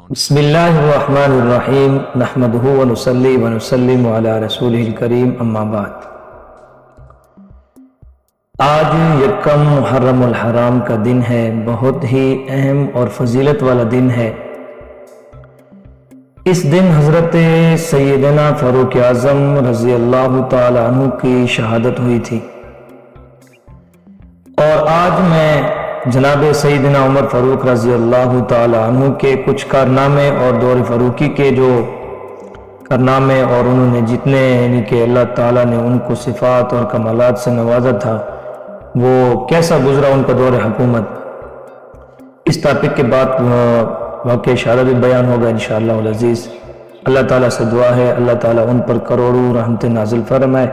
بسم اللہ الرحمن الرحیم نحمدہ ونصلی ونسلم علی رسولہ الکریم اما بعد۔ آج یکم محرم الحرام کا دن ہے، بہت ہی اہم اور فضیلت والا دن ہے۔ اس دن حضرت سیدنا فاروق اعظم رضی اللہ تعالی عنہ کی شہادت ہوئی تھی، اور آج میں جناب سیدنا عمر فاروق رضی اللہ تعالی عنہ کے کچھ کارنامے اور دور فاروقی کے جو کارنامے اور انہوں نے جتنے یعنی کہ اللہ تعالیٰ نے ان کو صفات اور کمالات سے نوازا تھا، وہ کیسا گزرا ان کا دور حکومت، اس ٹاپک کے بعد واقع اشارہ بھی بیان ہوگا انشاءاللہ العزیز۔ اللہ تعالیٰ سے دعا ہے اللہ تعالیٰ ان پر کروڑوں رحمت نازل فرمائے،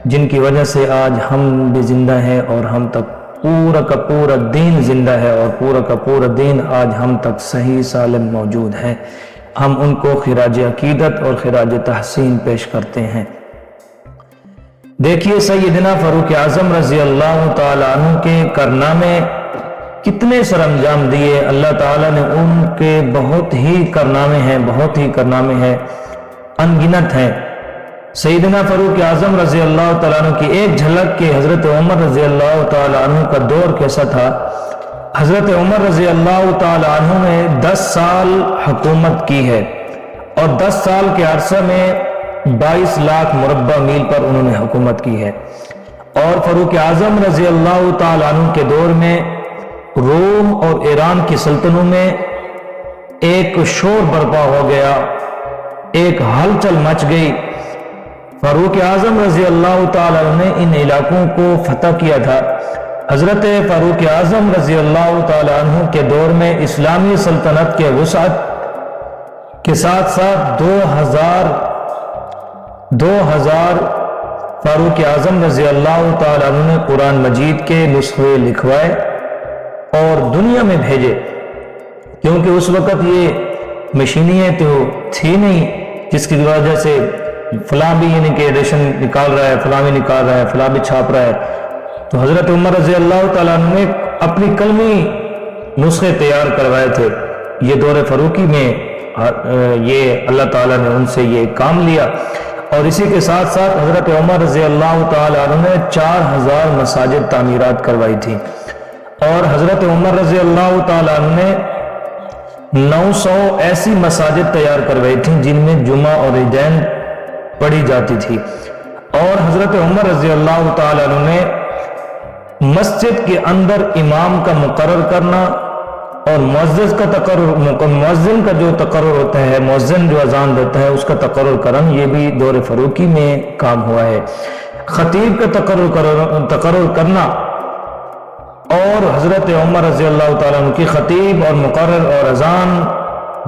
جن کی وجہ سے آج ہم بھی زندہ ہیں اور ہم تک پورا کا پورا دین زندہ ہے، اور پورا کا پورا دین آج ہم تک صحیح سالم موجود ہے۔ ہم ان کو خراج عقیدت اور خراج تحسین پیش کرتے ہیں۔ دیکھیے سیدنا فاروق اعظم رضی اللہ تعالیٰ عنہ کے کارنامے کتنے سر انجام دیے، اللہ تعالیٰ نے ان کے بہت ہی کارنامے ہیں، انگنت ہیں۔ سیدنا فاروق اعظم رضی اللہ تعالیٰ عنہ کی ایک جھلک کے حضرت عمر رضی اللہ تعالیٰ عنہ کا دور کیسا تھا۔ حضرت عمر رضی اللہ تعالیٰ عنہ نے 10 سال حکومت کی ہے، اور 10 سال کے عرصے میں 22 لاکھ مربع میل پر انہوں نے حکومت کی ہے۔ اور فاروق اعظم رضی اللہ تعالیٰ عنہ کے دور میں روم اور ایران کی سلطنتوں میں ایک شور برپا ہو گیا، ایک ہلچل مچ گئی۔ فاروق اعظم رضی اللہ تعالیٰ عنہ نے ان علاقوں کو فتح کیا تھا۔ حضرت فاروق اعظم رضی اللہ تعالیٰ عنہ کے دور میں اسلامی سلطنت کے وسعت کے ساتھ ساتھ 2000 فاروق اعظم رضی اللہ تعالیٰ عنہ نے قرآن مجید کے نسخے لکھوائے اور دنیا میں بھیجے، کیونکہ اس وقت یہ مشینیں تو تھی نہیں جس کی وجہ سے فلاں بھی یعنی کہ ایڈیشن نکال رہا ہے، فلاں بھی نکال رہا ہے، فلاں بھی چھاپ رہا ہے۔ تو حضرت عمر رضی اللہ تعالیٰ عنہ نے اپنی قلمی نسخے تیار کروائے تھے۔ یہ دور فاروقی میں یہ اللہ تعالیٰ نے ان سے یہ کام لیا، اور اسی کے ساتھ ساتھ حضرت عمر رضی اللہ تعالیٰ عنہ نے 4000 مساجد تعمیرات کروائی تھی، اور حضرت عمر رضی اللہ تعالیٰ عنہ نے 900 ایسی مساجد تیار کروائی تھیں جن میں جمعہ اور عیدین پڑھی جاتی تھی۔ اور حضرت عمر رضی اللہ تعالیٰ عنہ نے مسجد کے اندر امام کا مقرر کرنا اور مؤذن کا جو تقرر ہوتا ہے، مؤذن جو اذان دیتا ہے اس کا تقرر کرنا، یہ بھی دور فاروقی میں کام ہوا ہے۔ خطیب کا تقرر کرنا، اور حضرت عمر رضی اللہ تعالیٰ عنہ کی خطیب اور مقرر اور اذان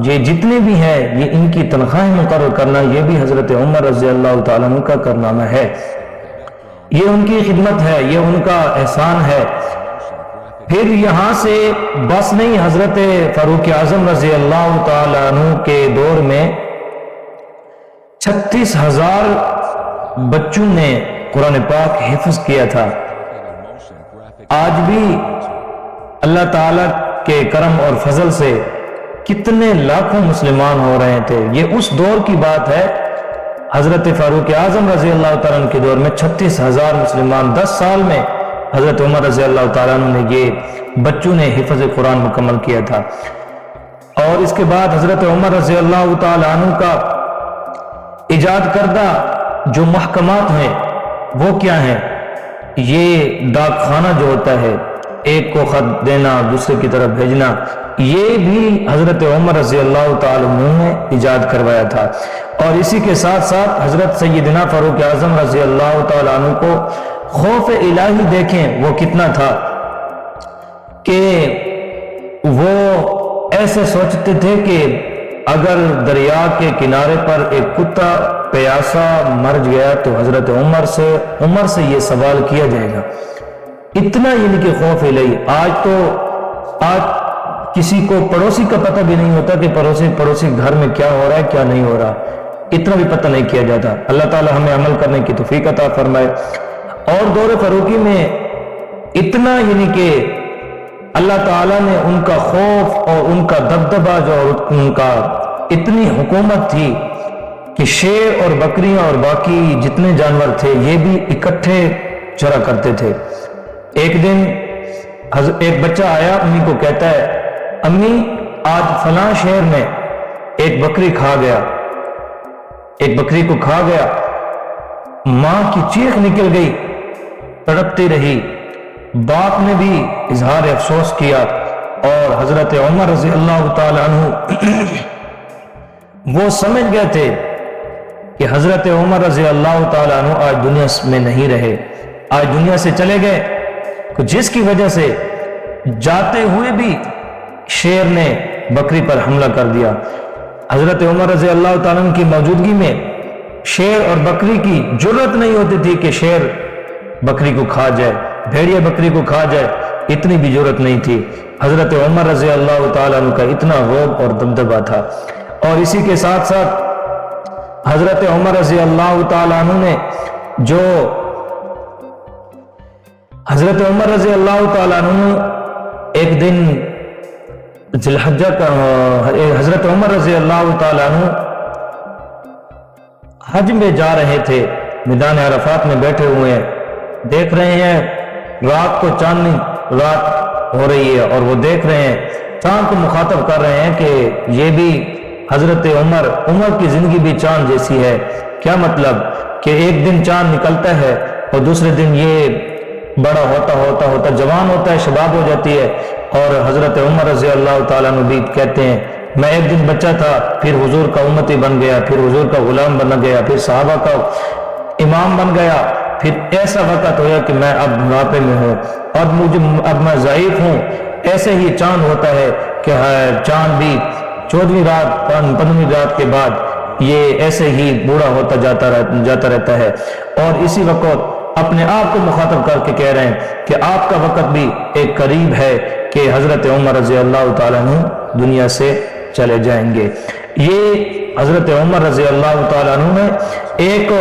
یہ جتنے بھی ہیں، یہ ان کی تنخواہیں مقرر کرنا، یہ بھی حضرت عمر رضی اللہ تعالیٰ عنہ کا کارنامہ ہے۔ یہ ان کی خدمت ہے، یہ ان کا احسان ہے۔ پھر یہاں سے بس نہیں، حضرت فاروق اعظم رضی اللہ تعالیٰ عنہ کے دور میں 36,000 بچوں نے قرآن پاک حفظ کیا تھا۔ آج بھی اللہ تعالیٰ کے کرم اور فضل سے کتنے لاکھوں مسلمان ہو رہے تھے۔ یہ اس دور کی بات ہے، حضرت فاروق اعظم رضی اللہ تعالیٰ عنہ کے دور میں 36,000 مسلمان 10 سال میں حضرت عمر رضی اللہ تعالیٰ عنہ نے یہ بچوں نے حفظ قرآن مکمل کیا تھا۔ اور اس کے بعد حضرت عمر رضی اللہ تعالیٰ عنہ کا ایجاد کردہ جو محکمات ہیں وہ کیا ہیں؟ یہ ڈاک خانہ جو ہوتا ہے، ایک کو خط دینا دوسرے کی طرف بھیجنا، یہ بھی حضرت عمر رضی اللہ تعالیٰ عنہ نے ایجاد کروایا تھا۔ اور اسی کے ساتھ ساتھ حضرت سیدنا فاروق اعظم رضی اللہ تعالیٰ عنہ کو خوف الہی دیکھیں وہ کتنا تھا، کہ وہ ایسے سوچتے تھے کہ اگر دریا کے کنارے پر ایک کتا پیاسا مر گیا تو حضرت عمر سے یہ سوال کیا جائے گا۔ اتنا یعنی کہ خوف الہی۔ آج کسی کو پڑوسی کا پتہ بھی نہیں ہوتا کہ پڑوسی گھر میں کیا ہو رہا ہے کیا نہیں ہو رہا، اتنا بھی پتہ نہیں کیا جاتا۔ اللہ تعالی ہمیں عمل کرنے کی توفیق عطا فرمائے۔ اور دور فاروقی میں اتنا یعنی کہ اللہ تعالیٰ نے ان کا خوف اور ان کا دبدبہ جو ان کا اتنی حکومت تھی کہ شیر اور بکریاں اور باقی جتنے جانور تھے یہ بھی اکٹھے چرا کرتے تھے۔ ایک دن ایک بچہ آیا، امی کو کہتا ہے امی آج فلاں شہر میں ایک بکری کھا گیا، ایک بکری کو کھا گیا۔ ماں کی چیخ نکل گئی، تڑپتی رہی، باپ نے بھی اظہار افسوس کیا، اور حضرت عمر رضی اللہ تعالی عنہ وہ سمجھ گئے تھے کہ حضرت عمر رضی اللہ تعالی عنہ آج دنیا میں نہیں رہے، آج دنیا سے چلے گئے، جس کی وجہ سے جاتے ہوئے بھی شیر نے بکری پر حملہ کر دیا۔ حضرت عمر رضی اللہ تعالیٰ عنہ کی موجودگی میں شیر اور بکری کی جرت نہیں ہوتی تھی کہ شیر بکری کو کھا جائے، بھیڑیا بکری کو کھا جائے، اتنی بھی جرت نہیں تھی۔ حضرت عمر رضی اللہ تعالیٰ عنہ کا اتنا رعب اور دبدبہ تھا۔ اور اسی کے ساتھ ساتھ حضرت عمر رضی اللہ تعالیٰ عنہ نے جو حضرت عمر رضی اللہ تعالیٰ عنہ ایک دن ذی الحجہ کا حضرت عمر رضی اللہ تعالیٰ عنہ حج میں جا رہے تھے، میدان عرفات میں بیٹھے ہوئے ہیں، دیکھ رہے ہیں رات کو چاندنی رات ہو رہی ہے، اور وہ دیکھ رہے ہیں چاند کو مخاطب کر رہے ہیں کہ یہ بھی حضرت عمر کی زندگی بھی چاند جیسی ہے۔ کیا مطلب کہ ایک دن چاند نکلتا ہے اور دوسرے دن یہ بڑا ہوتا جوان ہوتا ہے، شباب ہو جاتی ہے۔ اور حضرت عمر رضی اللہ تعالیٰ عنہ بھی کہتے ہیں میں ایک دن بچہ تھا، پھر حضور کا امتی بن گیا، پھر حضور کا غلام بن گیا، پھر صحابہ کا امام بن گیا، پھر ایسا وقت ہوا کہ میں اب بڑھاپے میں ہوں اور اب میں ضعیف ہوں۔ ایسے ہی چاند ہوتا ہے کہ چاند بھی 14ویں رات 15ویں رات کے بعد یہ ایسے ہی بوڑھا ہوتا جاتا رہتا ہے۔ اور اسی وقت اپنے آپ کو مخاطب کر کے کہہ رہے ہیں کہ آپ کا وقت بھی ایک قریب ہے کہ حضرت عمر رضی اللہ تعالیٰ عنہ دنیا سے چلے جائیں گے۔ یہ حضرت عمر رضی اللہ تعالیٰ عنہ نے ایک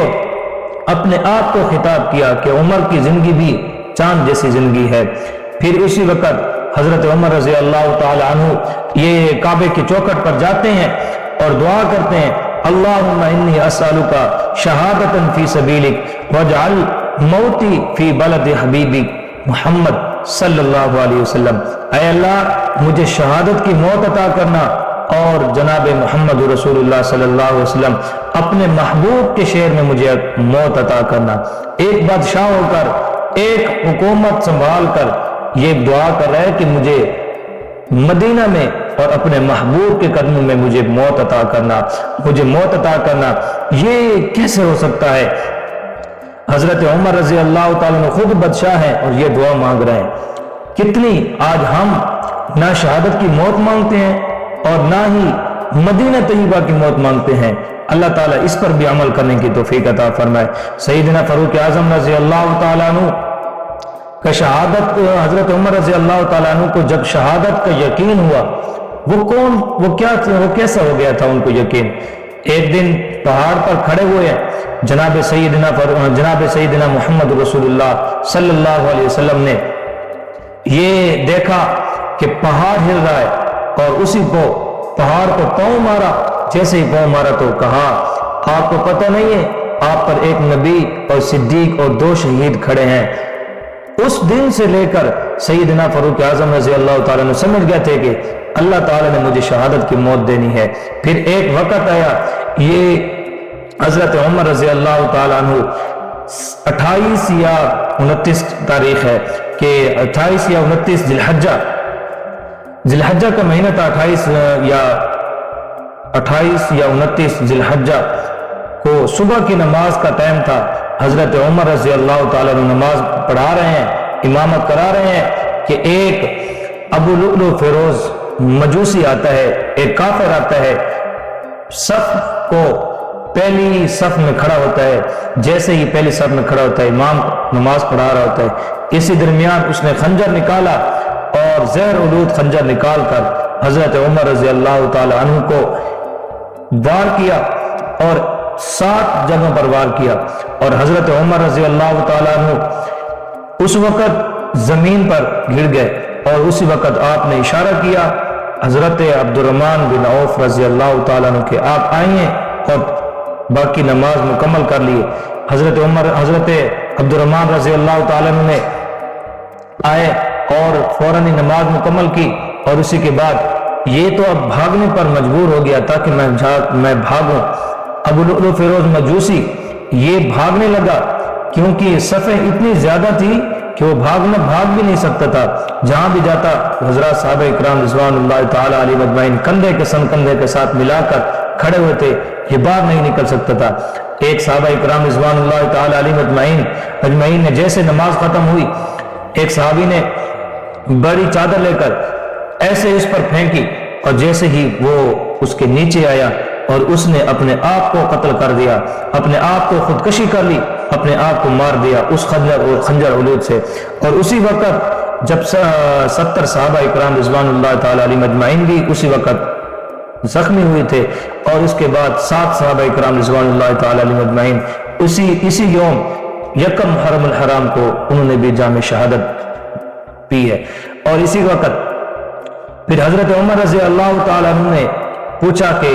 اپنے آپ کو خطاب کیا کہ عمر کی زندگی بھی چاند جیسی زندگی ہے۔ پھر اسی وقت حضرت عمر رضی اللہ تعالیٰ عنہ یہ کعبے کی چوکھٹ پر جاتے ہیں اور دعا کرتے ہیں اللہم انی اسألک شہادتا فی سبیلک واجعل موتی فی بلد حبیبک محمد صلی اللہ علیہ وسلم۔ اے اللہ مجھے شہادت کی موت عطا کرنا اور جناب محمد رسول اللہ صلی اللہ علیہ وسلم اپنے محبوب کے شہر میں مجھے موت عطا کرنا۔ ایک بادشاہ ہو کر، ایک حکومت سنبھال کر یہ دعا کر رہا ہے کہ مجھے مدینہ میں اور اپنے محبوب کے قدموں میں مجھے موت عطا کرنا، مجھے موت عطا کرنا۔ یہ کیسے ہو سکتا ہے؟ حضرت عمر رضی اللہ تعالیٰ نے خود بادشاہ ہیں اور یہ دعا مانگ رہے ہیں۔ کتنی آج ہم نہ شہادت کی موت مانگتے ہیں اور نہ ہی مدینہ طیبہ کی موت مانگتے ہیں۔ اللہ تعالیٰ اس پر بھی عمل کرنے کی توفیق عطا فرمائے۔ سیدنا فاروق اعظم رضی اللہ تعالیٰ عنہ کا شہادت، حضرت عمر رضی اللہ تعالیٰ عنہ کو جب شہادت کا یقین ہوا، وہ کیسا ہو گیا تھا ان کو یقین؟ ایک دن پہاڑ پر کھڑے ہوئے جناب سیدنا محمد رسول اللہ صلی اللہ علیہ وسلم نے یہ دیکھا کہ پہاڑ ہل رہا ہے اور اسی کو پہاڑ کو پاؤں مارا۔ جیسے ہی پاؤں مارا تو کہا آپ کو پتہ نہیں ہے آپ پر ایک نبی اور صدیق اور 2 شہید کھڑے ہیں۔ اس دن سے لے کر سیدنا فاروق اعظم رضی اللہ تعالیٰ نے سمجھ گئے تھے کہ اللہ تعالیٰ نے مجھے شہادت کی موت دینی ہے۔ پھر ایک وقت آیا، یہ حضرت عمر رضی اللہ تعالیٰ عنہ 28 یا 29 تاریخ ہے کہ 28 یا 29 ذی الحجہ کا مہینہ تھا، 28 یا 29 ذی الحجہ کو صبح کی نماز کا ٹائم تھا۔ حضرت عمر رضی اللہ تعالیٰ عنہ نماز پڑھا رہے ہیں، امامت کرا رہے ہیں کہ ایک ابو لؤلؤ فیروز مجوسی آتا ہے، ایک کافر آتا ہے، صف کو پہلی صف میں کھڑا ہوتا ہے۔ جیسے ہی پہلی صف میں کھڑا ہوتا ہے، امام نماز پڑھا رہا ہوتا ہے، اسی درمیان اس نے خنجر نکالا اور زہر آلود خنجر نکال کر حضرت عمر رضی اللہ تعالی عنہ کو وار کیا اور 7 جگہوں پر وار کیا، اور حضرت عمر رضی اللہ تعالی عنہ اس وقت زمین پر گر گئے اور اسی وقت آپ نے اشارہ کیا حضرت عبد الرحمن بن عوف رضی اللہ تعالیٰ عنہ کہ آپ آئیے اور باقی نماز مکمل کر لیے۔ حضرت عبد الرحمن رضی اللہ تعالیٰ عنہ نے آئے اور فوراً نماز مکمل کی، اور اسی کے بعد یہ تو اب بھاگنے پر مجبور ہو گیا تھا کہ میں بھاگوں۔ ابو لؤلؤ فیروز مجوسی یہ بھاگنے لگا کیونکہ صفیں اتنی زیادہ تھی کہ وہ بھاگ بھی نہیں سکتا تھا۔ جہاں بھی جاتا حضرات صحابہ اکرام رضوان اللہ تعالیٰ علیہ مجمعین کندھے کے سن کندھے کے ساتھ ملا کر کھڑے ہوئے تھے، یہ باہر نہیں نکل سکتا تھا۔ ایک صحابہ اکرام رضوان اللہ تعالیٰ علیہ مجمعین نے جیسے نماز ختم ہوئی، ایک صحابی نے بڑی چادر لے کر ایسے اس پر پھینکی، اور جیسے ہی وہ اس کے نیچے آیا اور اس نے اپنے آپ کو قتل کر دیا، اپنے آپ کو خودکشی کر لی، اپنے آپ کو مار دیا اس خنجر علود سے۔ اور اسی وقت جب 70 صحابہ اکرام رضوان اللہ تعالیٰ علیہ مجمعین بھی اسی وقت زخمی ہوئے تھے، اور اس کے بعد 7 صحابہ اکرام رضوان اللہ تعالیٰ علیہ مجمعین اسی یوم یکم محرم الحرام کو انہوں نے بھی جام شہادت پی ہے۔ اور اسی وقت پھر حضرت عمر رضی اللہ تعالیٰ عنہ نے پوچھا کہ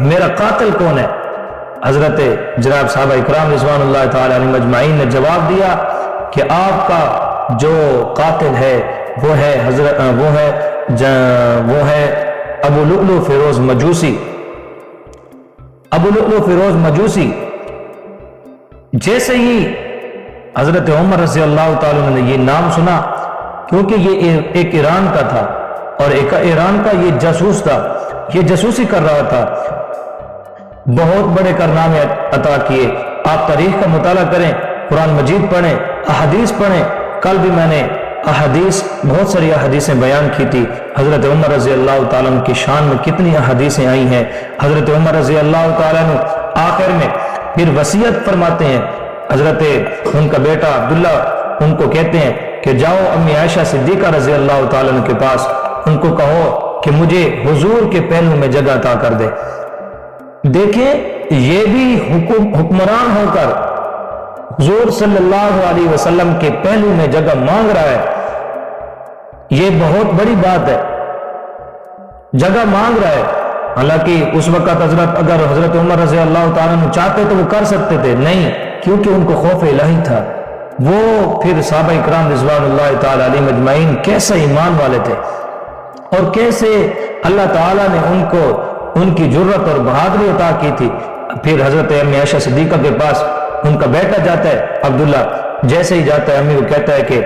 میرا قاتل کون ہے؟ حضرت جناب صحابہ اکرام رضوان اللہ تعالیٰ علیہ مجمعین نے جواب دیا کہ آپ کا جو قاتل ہے وہ ہے ابو لؤلؤ فیروز مجوسی۔ ابو لؤلؤ فیروز مجوسی جیسے ہی حضرت عمر رضی اللہ تعالیٰ عنہ نے یہ نام سنا، کیونکہ یہ ایک ایران کا تھا اور ایک ایران کا یہ جاسوس تھا، یہ جاسوسی کر رہا تھا، بہت بڑے کارنامے عطا کیے۔ آپ تاریخ کا مطالعہ کریں، قرآن مجید پڑھیں، احادیث پڑھیں۔ کل بھی میں نے بہت ساری احادیثیں بیان کی تھی، حضرت عمر رضی اللہ تعالیٰ عنہ کی شان میں کتنی احادیثیں آئی ہیں۔ حضرت عمر رضی اللہ تعالیٰ عنہ آخر میں پھر وصیت فرماتے ہیں، حضرت ان کا بیٹا عبداللہ ان کو کہتے ہیں کہ جاؤ امی عائشہ صدیقہ رضی اللہ تعالیٰ عنہ کے پاس، ان کو کہو کہ مجھے حضور کے پہلو میں جگہ عطا کر دے۔ دیکھیں یہ بھی حکمران ہو کر حضور صلی اللہ علیہ وسلم کے پہلو میں جگہ مانگ رہا ہے، یہ بہت بڑی بات ہے، جگہ مانگ رہا ہے۔ حالانکہ اس وقت اگر حضرت عمر رضی اللہ تعالیٰ عنہ چاہتے تو وہ کر سکتے تھے، نہیں، کیونکہ ان کو خوف الہی تھا۔ وہ پھر صحابہ اکرام رضوان اللہ تعالیٰ علیہ مجمعین کیسے ایمان والے تھے، اور کیسے اللہ تعالیٰ نے ان کو ان کی جرت اور بہادری عطا کی تھی۔ پھر حضرت امی عائشہ صدیقہ کے پاس ان کا بیٹا جاتا ہے عبداللہ، جیسے ہی جاتا ہے امی کو کہتا ہے کہ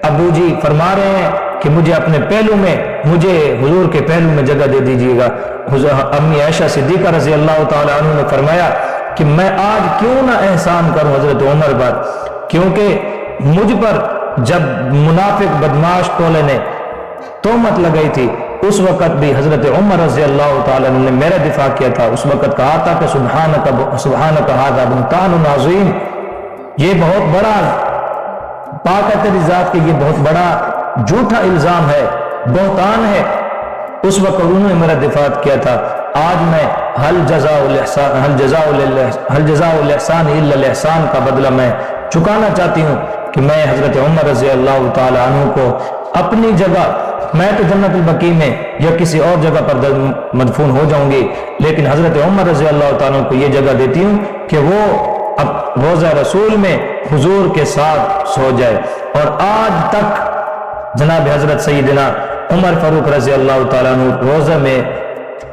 ابو جی فرما رہے ہیں کہ مجھے اپنے پہلو میں، مجھے حضور کے پہلو میں جگہ دے دیجیے گا۔ امی عائشہ صدیقہ رضی اللہ تعالیٰ عنہ نے فرمایا کہ میں آج کیوں نہ احسان کروں حضرت عمر پر، کیونکہ مجھ پر جب منافق بدماش ٹولے نے تہمت لگائی تھی، اس وقت بھی حضرت عمر رضی اللہ تعالیٰ عنہ نے میرا دفاع کیا تھا۔ اس وقت کہا تھا کہ سبحانک ھذا بہتان عظیم، یہ بہت بڑا، پاک ہے تیری ذات کہ یہ بہت بڑا جھوٹا الزام ہے، بہتان ہے۔ اس وقت انہوں نے میرا دفاع کیا تھا۔ آج میں حل جزاء الاحسان الا الاحسان کا بدلہ میں چکانا چاہتی ہوں کہ میں حضرت عمر رضی اللہ تعالیٰ عنہ کو اپنی جگہ، میں تو جنت البقیع میں یا کسی اور جگہ پر مدفون ہو جاؤں گی، لیکن حضرت عمر رضی اللہ تعالیٰ عنہ کو یہ جگہ دیتی ہوں کہ وہ اب روضہ رسول میں حضور کے ساتھ سو جائے۔ اور آج تک جناب حضرت سیدنا عمر فاروق رضی اللہ تعالیٰ عنہ روضہ میں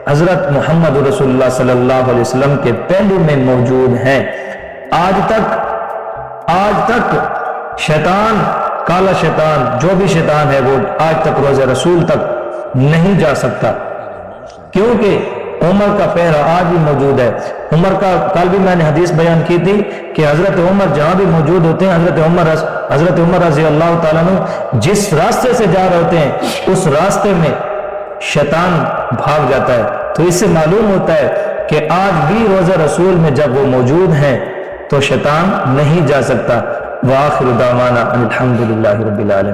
حضرت محمد رسول اللہ صلی اللہ علیہ وسلم کے پہلو میں موجود ہیں۔ آج تک شیطان، کالا شیطان، جو بھی شیطان ہے وہ آج تک روضہ رسول تک نہیں جا سکتا، کیونکہ عمر کا پہرا آج بھی موجود ہے۔ عمر کا کل بھی میں نے حدیث بیان کی تھی کہ حضرت عمر جہاں بھی موجود ہوتے ہیں، حضرت عمر رضی اللہ تعالیٰ عنہ جس راستے سے جا رہے ہوتے ہیں اس راستے میں شیطان بھاگ جاتا ہے۔ تو اس سے معلوم ہوتا ہے کہ آج بھی روضہ رسول میں جب وہ موجود ہیں تو شیطان نہیں جا سکتا۔ وآخر دعوانا ان الحمدللہ رب العالمین۔